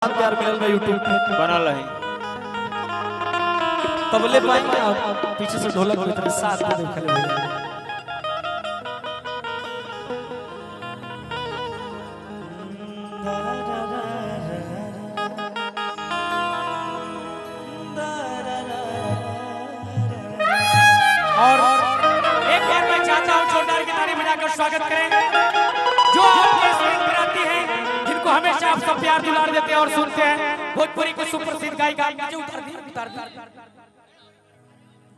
प्यार मिलल बा यूट्यूब पे बनल है। तबले पाएंगे आप पीछे से ढोलक की तरह साथ में देख ले और एक बार मैं चाहता हूं जोरदार की ताली बजाकर स्वागत करें जो आपके स्क्रीन पर आती हैं, जिनको हमेशा आप सब प्यार दुलार देते हैं और सुनते हैं। भोजपुरी के सुप्रसिद्ध गायिका नीचे उतार दी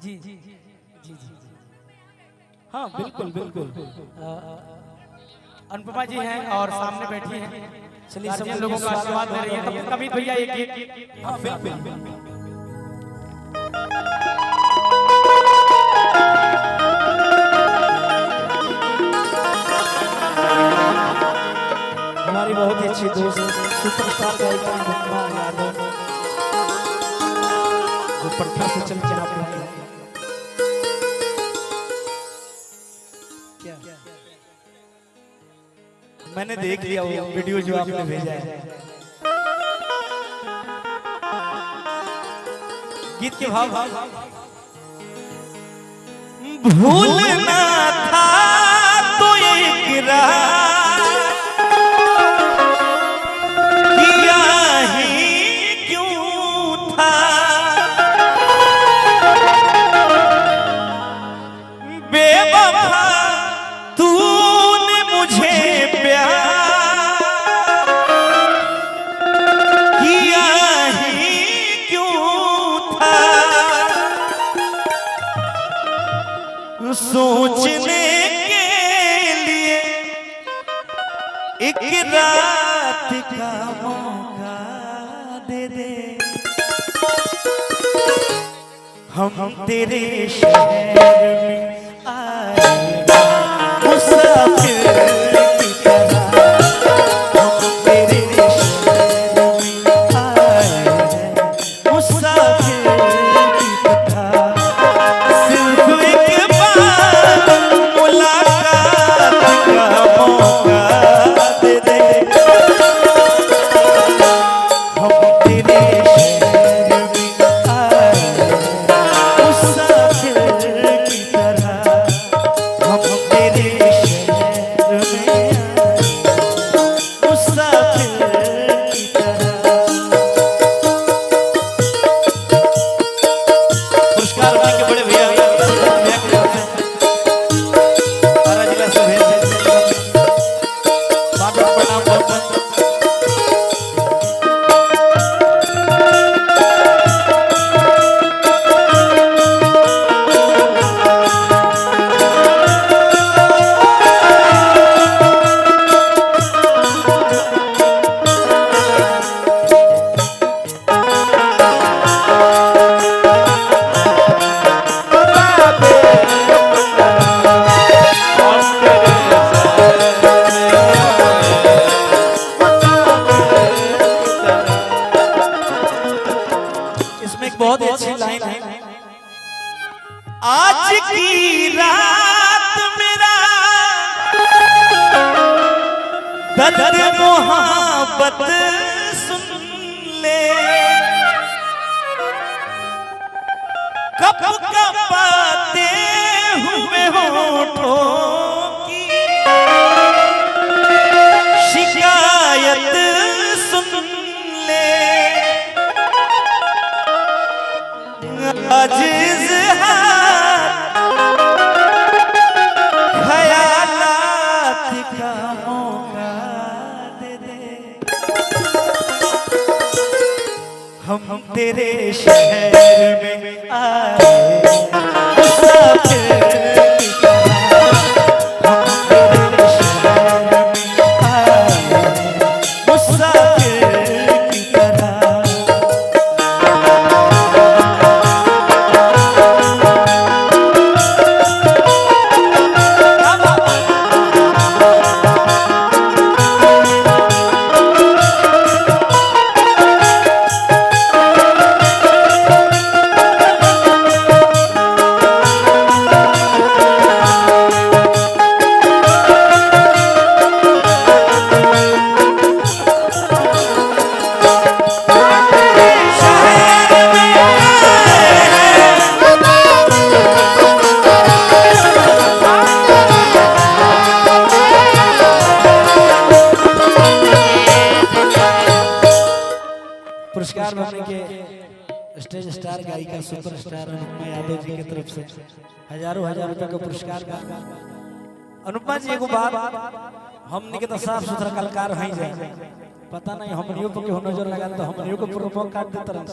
जी जी जी जी जी हाँ बिल्कुल बिल्कुल अनुपमा जी हैं और सामने बैठी हैं। चलिए सब लोगों का आशीर्वाद दे रही है। तब तक अमित भैया एक गीत हाँ बिल्कुल हमारी बहुत ही अच्छी दोस्त सुपरस्टार गायिका अनुपमा यादव जो पटना से चल के आप लोग क्या मैंने देख लिया वो वीडियो जो आपने भेजा है। गीत के भाव भूलना था तो एक रात किया ही क्यों था बेवफा तूने मुझे प्यार किया ही क्यों था सोचने के लिए एक रात का मौका दे दे हम तेरे शहर में आए मुसाफिर की तरह हम तेरे शहर में आए मुसाफिर की तरह सिर्फ एक बार मुलाकात का मौका दे दे हम तेरे शहर में आए मुसाफिर की तरह हम तेरे शहर में आए मुसाफिर की तरह। पुरस्कार के बड़े भैया सारा जिला से भेज स्वागत प्रणाम बहुत इसमें एक बहुत ही अच्छी लाइन है। आज की रात मेरा दर्द मोहब्बत सुन ले कब कपाते हुए होठों की शिकायत सुन ले आज इज़हार ख़यालात का मौका दे दे हम तेरे शहर में आए मुसाफिर की तरह हम तेरे शहर में आए मुसाफिर की तरह। पुरस्कार बनने के स्टेज स्टार गायिका सुपरस्टार अनुपमा यादव जी की तरफ से हजारों हजार रुपए का पुरस्कार का। अनुपमा जी एगो बात, हमने के तो साफ सुथरा कलाकार हैं जाए, पता नहीं हमनियों पर केहू नजर लगा तो हमनियों को प्रोमो काट देते रहन।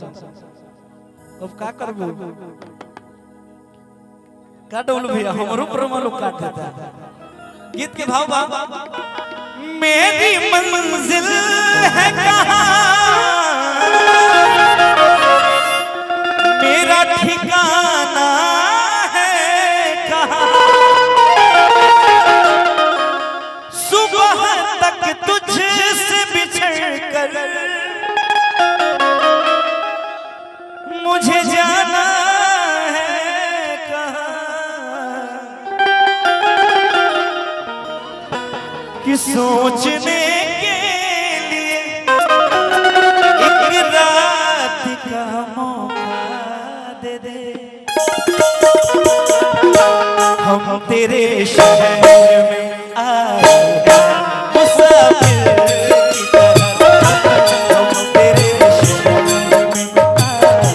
अब का करबू का डोल भैया हमरो प्रोमो लोग काट देता है। गीत के भाव बा, मेरी मंजिल है कहां, मेरा ठिकाना है कहां, सुबह तक तुझसे बिछड़ कर मुझे जाना है कहां, कि सोचने के लिए एक रात का मौका दे दे, हम तेरे शहर में आए मुसाफिर की तरह, हम तेरे शहर में आए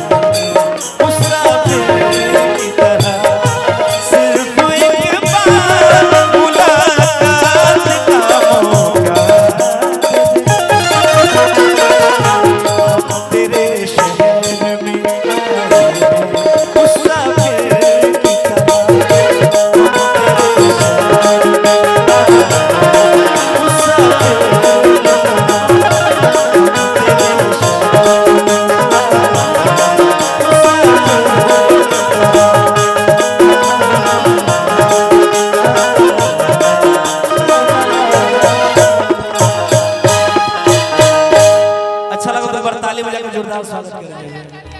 मुसाफिर की तरह, सिर्फ एक बार मुलाकात का मौका दे दे, हम तेरे शहर में आए मुसाफिर की अच्छा लगा तो ताली बजा के जोरदार स्वागत करेंगे।